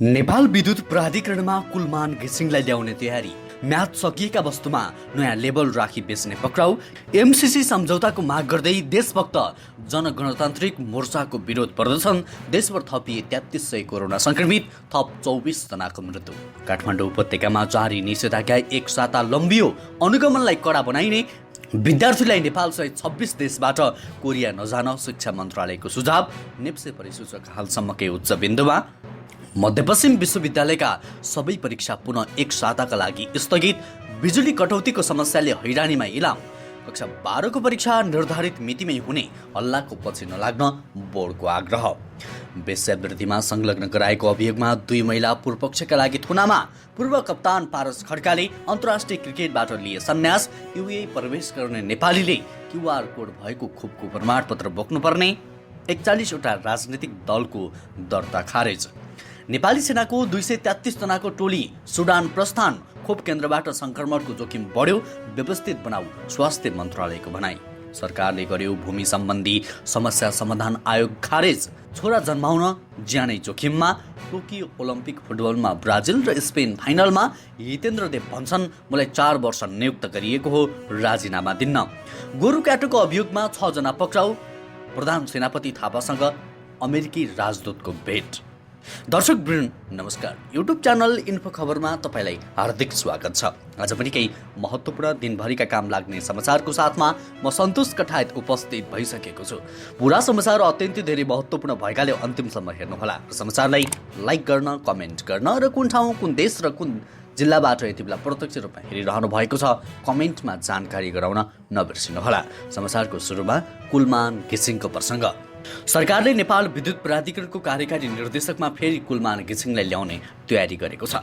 नेपाल विद्युत प्राधिकरणमा कुलमान घिसिङलाई ल्याउने तयारी, म्याच सकिएका वस्तुमा नयाँ लेबल राखी बेच्ने पक्राउ, एमसिसी सम्झौताको माग गर्दै देशभक्त जनगणतान्त्रिक मोर्चाको विरोध प्रदर्शन, देशभर थपिए 3300 कोरोना संक्रमित, थप 24 जनाको मृत्यु। काठमाडौँ उपत्यकामा जारी निषेधाज्ञा एक साता लम्बियो, अनुगमनलाई कडा बनाइने, विद्यार्थीलाई नेपाल सहित 26 देशबाट कोरिया नजान शिक्षा मन्त्रालयको सुझाव, नेप्से परिसूचक हालसम्मकै उच्च बिन्दुमा। मध्यपश्चिम विश्वविद्यालयका सबै परीक्षा पुनः एक साताका लागि स्थगित, बिजुली कटौतीको समस्याले हैरानीमा इलाम, कक्षा 12 को परीक्षा निर्धारित मितिमै हुने, हल्लाको पछि नलाग्न बोर्डको आग्रह। वेश्यावृत्तिमा संलग्न गराएको अभियोगमा 2 महिला पूर्व पक्षका लागि थुनामा, पूर्व कप्तान पारस खड्काले अन्तर्राष्ट्रिय क्रिकेटबाट लिए सन्यास, युए प्रवेश गर्ने नेपालीले क्युआर कोड भएको खोपको प्रमाणपत्र बोक्नुपर्ने, 41 वटा राजनीतिक दलको दर्ता खारेज। नेपाली सेनाको 233 जनाको टोली सुडान प्रस्थान, खोप केन्द्रबाट संक्रमणको जोखिम बढ्यो, व्यवस्थित बनाऊ स्वास्थ्य मन्त्रालयको भनाई। सरकारले गर्यो भूमि सम्बन्धी समस्या समाधान आयोग खारेज, छोरा जन्माउन ज्यानै जोखिममा। टोकियो ओलम्पिक फुटबलमा ब्राजिल र स्पेन फाइनलमा, हितेन्द्र देव भन्छन् मलाई 4 वर्ष नियुक्त गरिएको हो, राजीनामा दिन्न। गोरुक्याटोको अभियोगमा 6 जना पक्राउ, प्रधान सेनापति थापासँग अमेरिकी राजदूतको भेट। दर्शक वृन्द नमस्कार, युट्युब च्यानल इन्फो खबरमा तपाईलाई हार्दिक स्वागत छ। आज पनि केही महत्त्वपूर्ण दिनभरिका काम लाग्ने समाचारको साथमा म सन्तोष कठायत उपस्थित भइसकेको छु। पुरा समाचार अत्यन्तै धेरै महत्त्वपूर्ण भएकाले अन्तिमसम्म हेर्नुहोला र समाचारलाई लाइक गर्न, कमेन्ट गर्न र कुन ठाउँ, कुन देश र कुन जिल्लाबाट यति बेला प्रत्यक्ष रूपमा हेरिरहनु भएको छ कमेन्टमा जानकारी गराउन नबिर्सिनुहोला। समाचारको सुरुमा कुलमान घिसिङको प्रसङ्ग। सरकारले नेपाल विद्युत प्राधिकरणको कार्यकारी निर्देशकमा फेरि कुलमान घिसिङलाई ल्याउने तयारी गरेको छ।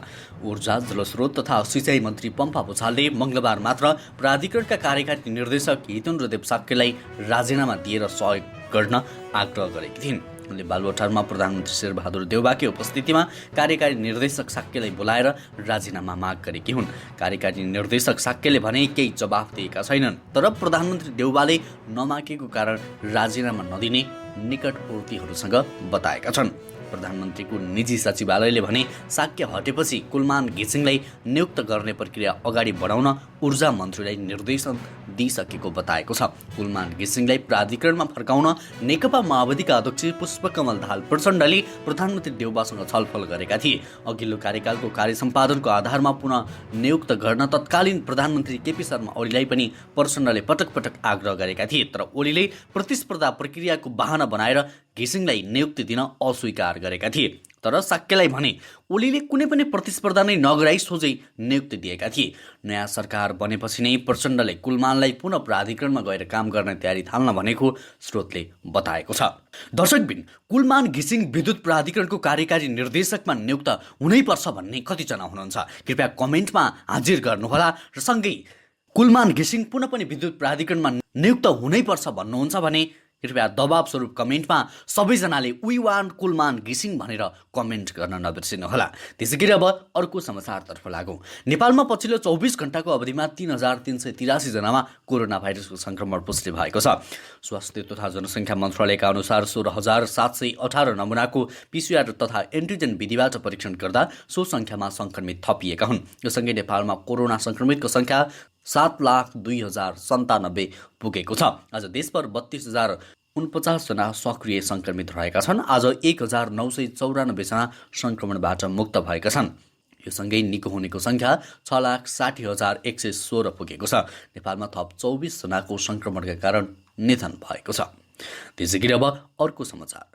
ऊर्जा, जलस्रोत तथा सिँचाइ मन्त्री पम्फा भूषालले मङ्गलबार मात्र प्राधिकरणका कार्यकारी निर्देशक हितेन्द्र देव साक्यलाई राजीनामा दिएर सहयोग गर्न आग्रह गरेकी थिइन्। उनले बालुवाटारमा प्रधानमन्त्री शेरबहादुर देउवाको उपस्थितिमा कार्यकारी निर्देशक साक्यलाई बोलाएर राजीनामा माग गरेकी हुन्। कार्यकारी निर्देशक साक्यले भने केही जवाफ दिएका छैनन्, तर प्रधानमन्त्री देउवाले नमागेको कारण राजीनामा नदिने निकटवर्तीहरूसँग बताएका छन्। प्रधानमन्त्रीको निजी सचिवालयले भने साक्य हटेपछि कुलमान घिसिङलाई नियुक्त गर्ने प्रक्रिया अगाडि बढाउन ऊर्जा मन्त्रीलाई निर्देशन दिइसकेको बताएको छ। कुलमान घिसिङलाई प्राधिकरणमा फर्काउन नेकपा माओवादीका अध्यक्ष पुष्पकमल दाहाल प्रचण्डले प्रधानमन्त्री देउवासँग छलफल गरेका थिए। अघिल्लो कार्यकालको कार्य सम्पादनको आधारमा पुनः नियुक्त गर्न तत्कालीन प्रधानमन्त्री केपी शर्मा ओलीलाई पनि प्रचण्डले पटक पटक आग्रह गरेका थिए, तर ओलीले प्रतिस्पर्धा प्रक्रियाको बहाना बनाएर घिसिङलाई नियुक्ति दिन अस्वीकार गरेका थिए। तर साक्यलाई भने ओलीले कुनै पनि प्रतिस्पर्धा नै नगराई सोझै नियुक्ति दिएका थिए। नयाँ सरकार बनेपछि नै प्रचण्डले कुलमानलाई पुनः प्राधिकरणमा गएर काम गर्ने तयारी थाल्न भनेको स्रोतले बताएको छ। दर्शकबिन, कुलमान घिसिङ विद्युत प्राधिकरणको कार्यकारी निर्देशकमा नियुक्त हुनैपर्छ भन्ने कतिजना हुनुहुन्छ? कृपया कमेन्टमा हाजिर गर्नुहोला र सँगै कुलमान घिसिङ पुनः पनि विद्युत प्राधिकरणमा नियुक्त हुनैपर्छ भन्नुहुन्छ भने कृपया दबाब स्वरूप कमेन्टमा सबैजनाले वी वान कुलमान घिसिङ भनेर कमेन्ट गर्न नबिर्सिनुहोला। त्यसैगरी अब अर्को समाचारतर्फ लागौँ। नेपालमा पछिल्लो 24 घण्टाको अवधिमा 3383 जनामा कोरोना भाइरसको संक्रमण पुष्टि भएको छ। स्वास्थ्य तथा जनसङ्ख्या मन्त्रालयका अनुसार 16718 नमुनाको पिसिआर तथा एन्टिजेन विधिबाट परीक्षण गर्दा सो सङ्ख्यामा संक्रमित थपिएका हुन्। यो सँगै नेपालमा कोरोना संक्रमितको सङ्ख्या 7,02,097 पुगेको छ। आज देशभर 32,049 जना सक्रिय संक्रमित रहेका छन्। आज 1,994 जना संक्रमणबाट मुक्त भएका छन्। यो सँगै निको हुनेको सङ्ख्या 6,60,116 पुगेको छ। नेपालमा थप 24 जनाको संक्रमणका कारण निधन भएको छ। त्यसैगरी अब अर्को समाचार।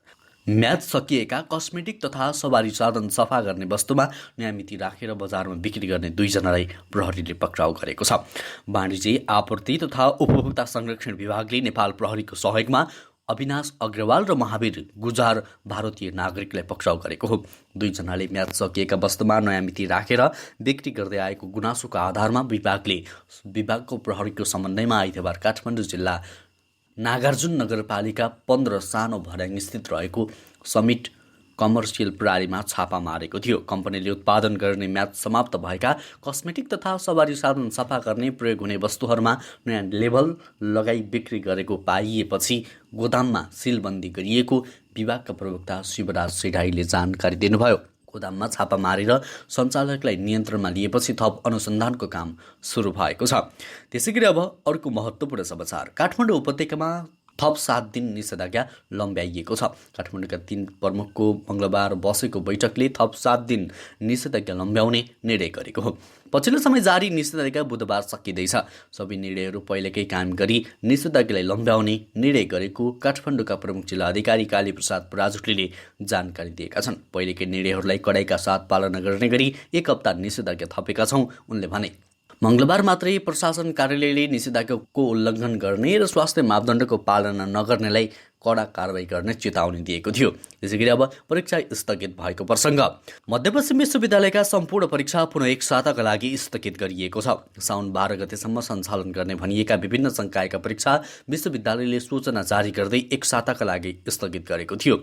म्याद सकिएका कस्मेटिक तथा सवारी साधन सफा गर्ने वस्तुमा नयाँ मिति राखेर बजारमा बिक्री गर्ने 2 जनालाई प्रहरीले पक्राउ गरेको छ। वाणिज्य, आपूर्ति तथा उपभोक्ता संरक्षण विभागले नेपाल प्रहरीको सहयोगमा अविनाश अग्रवाल र महावीर गुजार भारतीय नागरिकलाई पक्राउ गरेको हो। 2 जनाले म्याद सकिएका वस्तुमा नयाँ मिति राखेर बिक्री गर्दै आएको गुनासोको आधारमा विभागको प्रहरीको समन्वयमा आइतबार काठमाडौँ जिल्ला नागार्जुन नगरपालिका 15 सानो भर्याङ स्थित रहेको समिट कमर्सियल प्रणालीमा छापा मारेको थियो। कम्पनीले उत्पादन गर्ने म्याद समाप्त भएका कस्मेटिक तथा सवारी साधन सफा गर्ने प्रयोग हुने वस्तुहरूमा नयाँ लेबल लगाई बिक्री गरेको पाइएपछि गोदाममा सिलबन्दी गरिएको विभागका प्रवक्ता शिवराज सेढाईले जानकारी दिनुभयो। गोदाममा छापा मारेर सञ्चालकलाई नियन्त्रणमा लिएपछि थप अनुसन्धानको काम सुरु भएको छ। त्यसैगरी अब अर्को महत्त्वपूर्ण समाचार, काठमाडौँ उपत्यकामा थप 7 दिन निषेधाज्ञा लम्ब्याइएको छ। काठमाडौँका 3 प्रमुखको मङ्गलबार बसेको बैठकले थप 7 दिन निषेधाज्ञा लम्ब्याउने निर्णय गरेको हो। पछिल्लो समय जारी निषेधाज्ञा बुधबार सकिँदैछ। सबै निर्णयहरू पहिलेकै कायम गरी निषेधाज्ञालाई लम्ब्याउने निर्णय गरेको काठमाडौँका प्रमुख जिल्ला अधिकारी कालीप्रसाद पराजुलीले जानकारी दिएका छन्। पहिलेकै निर्णयहरूलाई कडाइका साथ पालना गर्ने गरी 1 हप्ता निषेधाज्ञा थपेका छौँ उनले भने। मङ्गलबार मात्रै प्रशासन कार्यालयले निषेधाज्ञाको उल्लङ्घन गर्ने र स्वास्थ्य मापदण्डको पालना नगर्नेलाई कडा कारबाही गर्ने चेतावनी दिएको थियो। त्यसैगरी अब परीक्षा स्थगित भएको प्रसङ्ग, मध्यपश्चिम विश्वविद्यालयका सम्पूर्ण परीक्षा पुनः 1 साताका लागि स्थगित गरिएको छ। साउन 12 गतेसम्म सञ्चालन गर्ने भनिएका विभिन्न संकायका परीक्षा विश्वविद्यालयले सूचना जारी गर्दै 1 साताका लागि स्थगित गरेको थियो।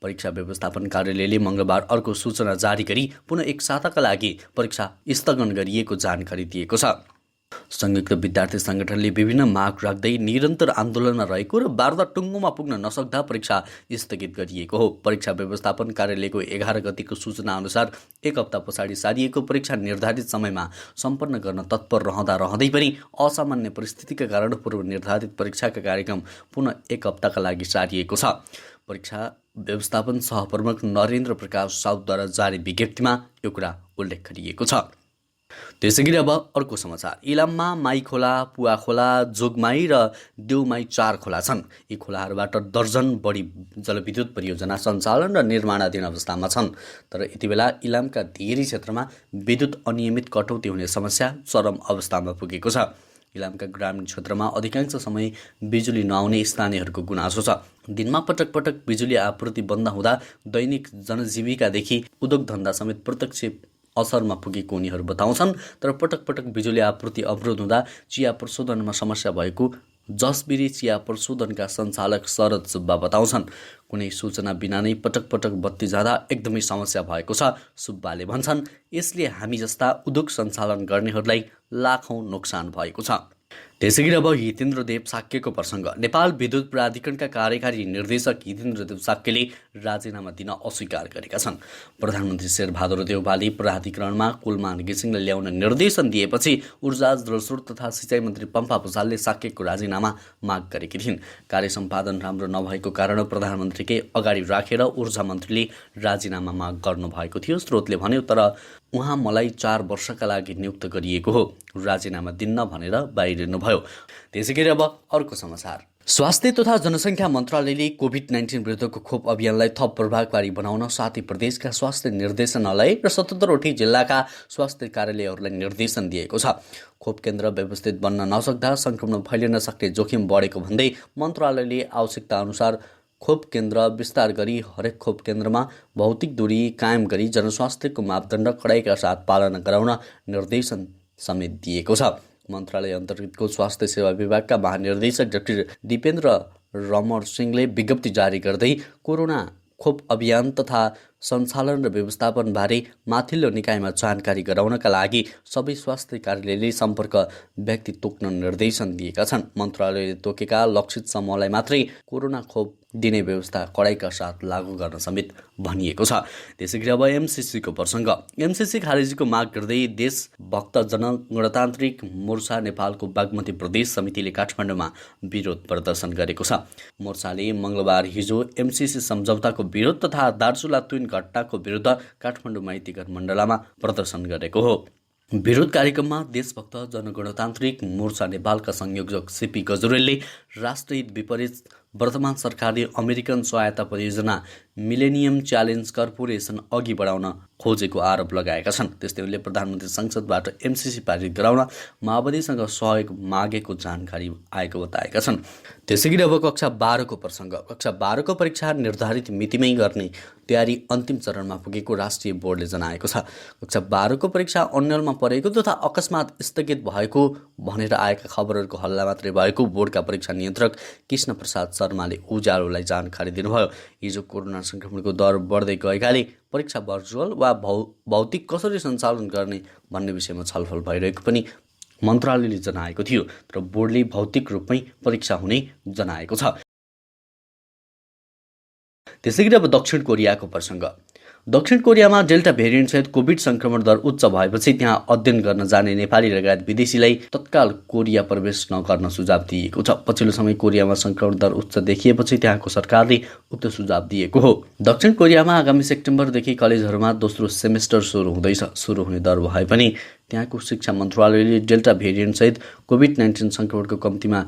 परीक्षा व्यवस्थापन कार्यालयले मङ्गलबार अर्को सूचना जारी गरी पुनः 1 साताका लागि परीक्षा स्थगन गरिएको जानकारी दिएको छ। संयुक्त विद्यार्थी सङ्गठनले विभिन्न माग राख्दै निरन्तर आन्दोलनमा रहेको र वार्ता टुङ्गोमा पुग्न नसक्दा परीक्षा स्थगित गरिएको हो। परीक्षा व्यवस्थापन कार्यालयको 11 गतिको सूचना अनुसार 1 हप्ता पछाडि सारिएको परीक्षा निर्धारित समयमा सम्पन्न गर्न तत्पर रहँदै पनि असामान्य परिस्थितिका कारण पूर्व निर्धारित परीक्षाका कार्यक्रम पुनः 1 हप्ताका लागि सारिएको छ। परीक्षा व्यवस्थापन सहप्रमुख नरेन्द्र प्रकाश साउदद्वारा जारी विज्ञप्तिमा यो कुरा उल्लेख गरिएको छ। त्यसैगरी अब अर्को समाचार, इलाममा माई खोला, पुवा खोला, जोगमाई र देउमाई 4 खोला छन्। यी खोलाहरूबाट दर्जन बढी जलविद्युत परियोजना सञ्चालन र निर्माणाधीन अवस्थामा छन्। तर यति बेला इलामका धेरै क्षेत्रमा विद्युत अनियमित कटौती हुने समस्या चरम अवस्थामा पुगेको छ। इलामका ग्रामीण क्षेत्रमा अधिकांश समय बिजुली नआउने स्थानीयहरूको गुनासो छ। दिनमा पटक पटक बिजुली आपूर्ति बन्द हुँदा दैनिक जनजीविकादेखि उद्योग धन्दा समेत प्रत्यक्ष असरमा पुगेको उनीहरू बताउँछन्। तर पटक पटक बिजुली आपूर्ति अवरोध हुँदा चिया प्रशोधनमा समस्या भएको जसबिरी चिया प्रशोधनका सञ्चालक शरद सुब्बा बताउँछन्। कुनै सूचना बिना नै पटक पटक बत्ती जाँदा एकदमै समस्या भएको छ। सुब्बाले भन्छन्, यसले हामी जस्ता उद्योग सञ्चालन गर्नेहरूलाई लाखौँ नोक्सान भएको छ। त्यसैगरी अब हितेन्द्रदेव साक्यको प्रसङ्ग, नेपाल विद्युत प्राधिकरणका कार्यकारी निर्देशक हितेन्द्रदेव साक्यले राजीनामा दिन अस्वीकार गरेका छन्। प्रधानमन्त्री शेरबहादुर देउवाले प्राधिकरणमा कुलमान घिसिङलाई ल्याउन निर्देशन दिएपछि ऊर्जा, जलस्रोत तथा सिँचाइ मन्त्री पम्पा भूषालले साक्यको राजीनामा माग गरेकी थिइन्। कार्य सम्पादन राम्रो नभएको कारण प्रधानमन्त्रीकै अगाडि राखेर ऊर्जा मन्त्रीले राजीनामा माग गर्नुभएको थियो, स्रोतले भन्यो। तर उहाँ मलाई 4 वर्षका लागि नियुक्त गरिएको हो, राजीनामा दिन्न भनेर बाहिरिनुभयो। त्यसैगरी अब अर्को समाचार, स्वास्थ्य तथा जनसङ्ख्या मन्त्रालयले कोभिड-19 विरुद्धको खोप अभियानलाई थप प्रभावकारी बनाउन साथै प्रदेशका स्वास्थ्य निर्देशनालय र 77वटै जिल्लाका स्वास्थ्य कार्यालयहरूलाई निर्देशन दिएको छ। खोप केन्द्र व्यवस्थित बन्न नसक्दा सङ्क्रमण फैलिन सक्ने जोखिम बढेको भन्दै मन्त्रालयले आवश्यकता अनुसार खोप केन्द्र विस्तार गरी हरेक खोप केन्द्रमा भौतिक दूरी कायम गरी जनस्वास्थ्यको मापदण्ड कडाइका साथ पालना गराउन निर्देशन समेत दिएको छ। मन्त्रालय अन्तर्गतको स्वास्थ्य सेवा विभागका महानिर्देशक डाक्टर दिपेन्द्र रमण सिंहले विज्ञप्ति जारी गर्दै कोरोना खोप अभियान तथा सञ्चालन र व्यवस्थापनबारे माथिल्लो निकायमा जानकारी गराउनका लागि सबै स्वास्थ्य कार्यालयले सम्पर्क व्यक्ति तोक्न निर्देशन दिएका छन्। मन्त्रालयले तोकेका लक्षित समूहलाई मात्रै कोरोना खोप दिने व्यवस्था कडाइका साथ लागू गर्न समेत भनिएको छ। त्यसैगरी अब एमसिसीको प्रसङ्ग, एमसिसी खारेजीको माग गर्दै देशभक्त जनगणतान्त्रिक मोर्चा नेपालको बागमती प्रदेश समितिले काठमाडौँमा विरोध प्रदर्शन गरेको छ। मोर्चाले मङ्गलबार हिजो एमसिसी सम्झौताको विरोध तथा दार्चुला तुइन घटनाको विरुद्ध काठमाडौँ माइतीघर मण्डलामा प्रदर्शन गरेको हो। विरोध कार्यक्रममा देशभक्त जनगणतान्त्रिक मोर्चा नेपालका संयोजक सीपी गजुरेलले राष्ट्रहित विपरीत वर्तमान सरकारले अमेरिकन सहायता परियोजना मिलेनियम च्यालेन्ज कर्पोरेसन अघि बढाउन खोजेको आरोप लगाएका छन्। त्यस्तै उनले प्रधानमन्त्री संसदबाट एमसिसी पारित गराउन माओवादीसँग सहयोग मागेको जानकारी आएको बताएका छन्। त्यसैगरी अब कक्षा 12को प्रसङ्ग, कक्षा 12को परीक्षा निर्धारित मितिमै गर्ने तयारी अन्तिम चरणमा पुगेको राष्ट्रिय बोर्डले जनाएको छ। कक्षा 12को परीक्षा अन्यलमा परेको तथा अकस्मात स्थगित भएको भनेर आएका खबरहरूको हल्ला मात्रै भएको बोर्डका परीक्षा नियन्त्रक कृष्ण प्रसाद शर्माले उज्यालोलाई जानकारी दिनुभयो। हिजो कोरोना संक्रमणको दर बढ्दै गएकाले परीक्षा भर्चुअल वा भौतिक कसरी सञ्चालन गर्ने भन्ने विषयमा छलफल भइरहेको पनि मन्त्रालयले जनाएको थियो। तर बोर्डले भौतिक रूपमै परीक्षा हुने जनाएको छ। त्यसैगरी अब दक्षिण कोरियाको प्रसङ्ग, दक्षिण कोरियामा डेल्टा भेरिएन्टसहित कोभिड संक्रमण दर उच्च भएपछि त्यहाँ अध्ययन गर्न जाने नेपाली लगायत विदेशीलाई तत्काल कोरिया प्रवेश नगर्न सुझाव दिएको छ। पछिल्लो समय कोरियामा संक्रमण दर उच्च देखिएपछि त्यहाँको सरकारले उक्त सुझाव दिएको हो। दक्षिण कोरियामा आगामी सेप्टेम्बरदेखि कलेजहरूमा दोस्रो सेमेस्टर सुरु हुँदैछ। सुरु हुने दर भए पनि त्यहाँको शिक्षा मन्त्रालयले डेल्टा भेरिएन्टसहित कोभिड-19 संक्रमणको कम्तीमा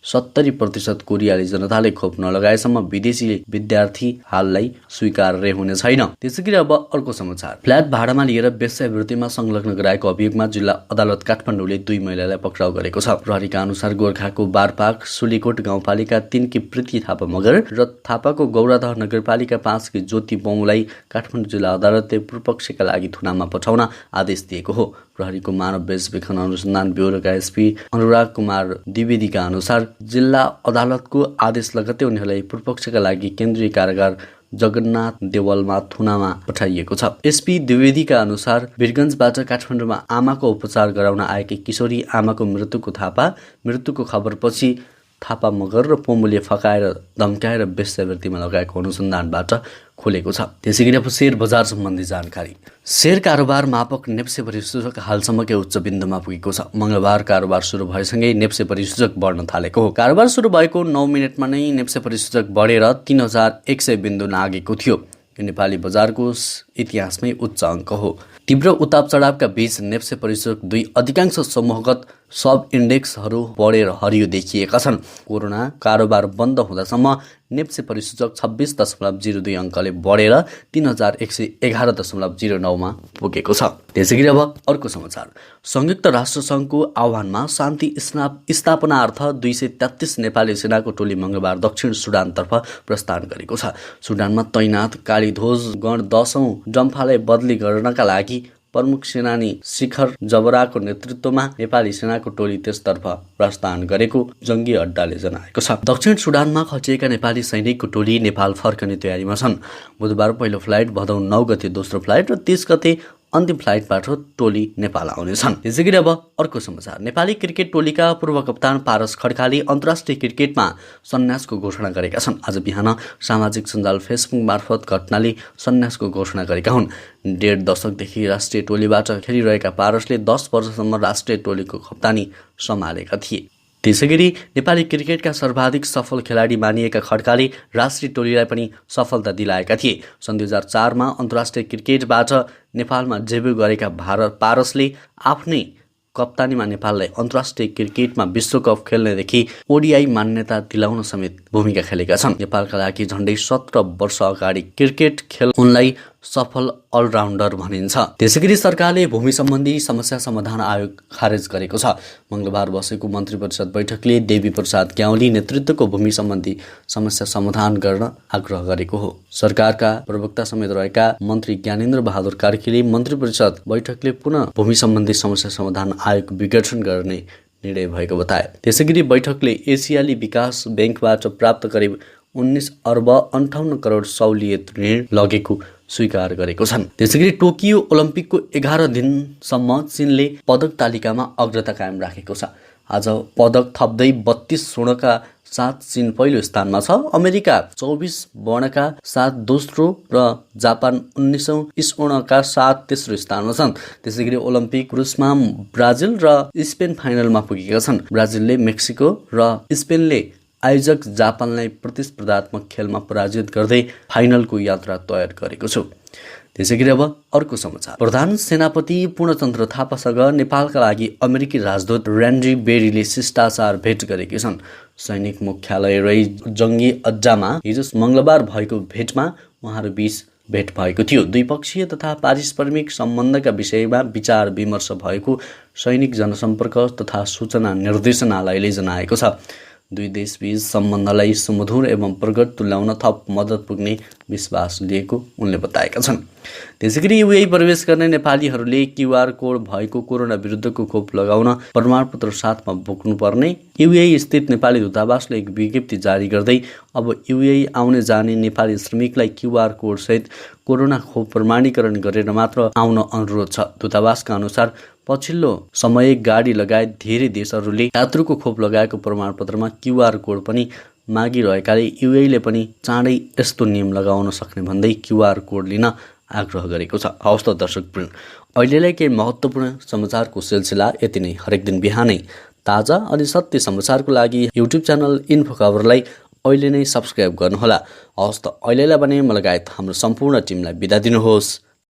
70% कोरियाली जनताले खोप नलगाएसम्म विदेशी विद्यार्थी हाललाई स्वीकार्य हुने छैन। त्यसैगरी अब अर्को समाचार। फ्ल्याट भाडामा लिएर वेश्यावृत्तिमा संलग्न गराएको अभियोगमा जिल्ला अदालत काठमाडौँले 2 महिलालाई पक्राउ गरेको छ। प्रहरीका अनुसार गोर्खाको बारपाक सुलीकोट गाउँपालिका 3 की प्रीति थापा मगर र थापाको गौरादह नगरपालिका 5 की ज्योति बौलाई काठमाडौँ जिल्ला अदालतले पूर्वपक्षका लागि थुनामा पठाउन आदेश दिएको हो। प्रहरीको मानव बेचबिखन अनुसन्धान ब्युरोका एसपी अनुराग कुमार द्विवेदीका अनुसार जिल्ला अदालतको आदेश लगत्तै उनीहरूलाई पूर्वपक्षका लागि केन्द्रीय कारागार जगन्नाथ देवलमा थुनामा पठाइएको छ। एसपी द्विवेदीका अनुसार वीरगञ्जबाट काठमाडौँमा आमाको उपचार गराउन आएकी किशोरी आमाको मृत्युको खबरपछि थापा मगर र पोमुले फकाएर धम्काएर वेश्यावृत्तिमा लगाएको अनुसन्धानबाट खोलेको छ। त्यसैगरी अब शेयर बजार सम्बन्धी जानकारी। शेयर कारोबार मापक नेप्से परिसूचक हालसम्मकै उच्च बिन्दुमा पुगेको छ। मंगलबार कारोबार सुरु भएसँगै नेप्से परिसूचक बढ्न थालेको हो। कारोबार सुरु भएको 9 मिनेटमा नै नेप्से परिसूचक बढेर 3100 बिन्दु नागेको थियो। यो नेपाली बजारको इतिहासमै उच्च अङ्क हो। तीव्र उताप चढावका बीच नेप्से परिसूचक 2 अधिकांश समूहगत सब इन्डेक्सहरू बढेर हरियो देखिएका छन्। कोरोना कारोबार बन्द हुँदासम्म नेप्से परिसूचक 26.02 अङ्कले बढेर 3111.09 मा पुगेको छ। त्यसैगरी अब अर्को समाचार। संयुक्त राष्ट्र संघको आह्वानमा शान्ति स्थापनार्थ 233 नेपाली सेनाको टोली मंगलबार दक्षिण सुडानतर्फ प्रस्थान गरेको छ। सुडानमा तैनात कालीध्वज गण 10औं डम्फालाई बदली गर्नका लागि प्रमुख सेनानी शिखर जबराको नेतृत्वमा नेपाली सेनाको टोली त्यसतर्फ प्रस्थान गरेको जङ्गी अड्डाले जनाएको छ। दक्षिण सुडानमा खचिएका नेपाली सैनिकको टोली नेपाल फर्कने तयारीमा छन्। बुधबार पहिलो फ्लाइट, भदौ 9 गते दोस्रो फ्लाइट र 30 गते अन्तिम फ्लाइटबाट टोली नेपाल आउनेछन्। त्यसैगरी अब अर्को समाचार। नेपाली क्रिकेट टोलीका पूर्व कप्तान पारस खड्काले अन्तर्राष्ट्रिय क्रिकेटमा सन्यासको घोषणा गरेका छन्। आज बिहान सामाजिक सञ्जाल फेसबुक मार्फत घटनाले सन्यासको घोषणा गरेका हुन्। 1.5 दशकदेखि राष्ट्रिय टोलीबाट खेलिरहेका पारसले 10 वर्षसम्म राष्ट्रिय टोलीको कप्तानी सम्हालेका थिए। त्यसैगरी नेपाली क्रिकेटका सर्वाधिक सफल खेलाडी मानिएका खड्काले राष्ट्रिय टोलीलाई पनि सफलता दिलाएका थिए। सन् 2004 मा अन्तर्राष्ट्रिय क्रिकेटबाट नेपालमा डेब्यु गरेका पारसले आफ्नै कप्तानीमा नेपाललाई अन्तर्राष्ट्रिय क्रिकेटमा विश्वकप खेल्नेदेखि ओडिआई मान्यता दिलाउन समेत भूमिका खेलेका छन्। नेपालका लागि झण्डै 17 वर्ष अगाडि क्रिकेट खेल उनलाई सफल अलराउन्डर भनिन्छ। त्यसैगरी सरकारले भूमि सम्बन्धी समस्या समाधान आयोग खारेज गरेको छ। मंगलबार बसेको मन्त्री परिषद बैठकले देवी प्रसाद ग्याउली नेतृत्वको भूमि सम्बन्धी समस्या समाधान गर्न आग्रह गरेको हो। सरकारका प्रवक्ता समेत रहेका मन्त्री ज्ञानेन्द्र बहादुर कार्कीले मन्त्री परिषद बैठकले पुनः भूमि सम्बन्धी समस्या समाधान आयोग विघटन गर्ने निर्णय भएको बताए। त्यसैगरी बैठकले एसियाली विकास बैंकबाट प्राप्त करिब 19 अर्ब 58 करोड सहुलियत ऋण लगेको स्वीकार गरेको छन्। त्यसैगरी टोकियो ओलम्पिकको 11 दिनसम्म चीनले पदक तालिकामा अग्रता कायम राखेको छ। आज पदक थप्दै 32 स्वर्णका साथ चीन पहिलो स्थानमा छ। अमेरिका 24 वर्णका साथ दोस्रो र जापान 19औं स्वर्णका साथ तेस्रो स्थानमा छन्। त्यसैगरी ओलम्पिक पुरुषमा ब्राजिल र स्पेन फाइनलमा पुगेका छन्। ब्राजिलले मेक्सिको र स्पेनले आयोजक जापानलाई प्रतिस्पर्धात्मक खेलमा पराजित गर्दै फाइनलको यात्रा तयार गरेको छ। त्यसैगरी अब अर्को समाचार। प्रधान सेनापति पूर्णचन्द्र थापासँग नेपालका लागि अमेरिकी राजदूत र्यान्डी बेरीले शिष्टाचार भेट गरेकी छन्। सैनिक मुख्यालय रही जङ्गी अड्डामा हिजो मंगलबार भएको भेटमा उहाँहरूबीच भेट भएको थियो। द्विपक्षीय तथा पारस्परिक सम्बन्धका विषयमा विचार विमर्श भएको सैनिक जनसम्पर्क तथा सूचना निर्देशनालयले जनाएको छ। दुई देशबीच सम्बन्धलाई सुमधुर एवं प्रगत तुल्याउन थप मद्दत पुग्ने विश्वास लिएको उनले बताएका छन्। त्यसैगरी युएई प्रवेश गर्ने नेपालीहरूले क्यूआर कोड भएको कोरोना विरुद्धको खोप लगाउन प्रमाणपत्र साथमा बोक्नुपर्ने युएई स्थित नेपाली दूतावासले एक विज्ञप्ति जारी गर्दै अब युएई आउने जाने नेपाली श्रमिकलाई क्यूआर कोड सहित कोरोना खोप प्रमाणीकरण गरेर मात्र आउन अनुरोध छ। दूतावासका अनुसार पछिल्लो समय गाडी लगायत धेरै देशहरूले यात्रुको खोप लगाएको प्रमाणपत्रमा क्यूआर कोड पनि मागिरहेकाले युएईले पनि चाँडै यस्तो नियम लगाउन सक्ने भन्दै क्यूआर कोड लिन आग्रह गरेको छ। हवस् त दर्शकवृन्द, अहिलेलाई केही महत्त्वपूर्ण समाचारको सिलसिला यति नै। हरेक दिन बिहानै ताजा अनि सत्य समाचारको लागि युट्युब च्यानल इन्फो खबरलाई अहिले नै सब्सक्राइब गर्नुहोला। हवस् त अहिलेलाई भने म लगायत हाम्रो सम्पूर्ण टिमलाई बिदा दिनुहोस्।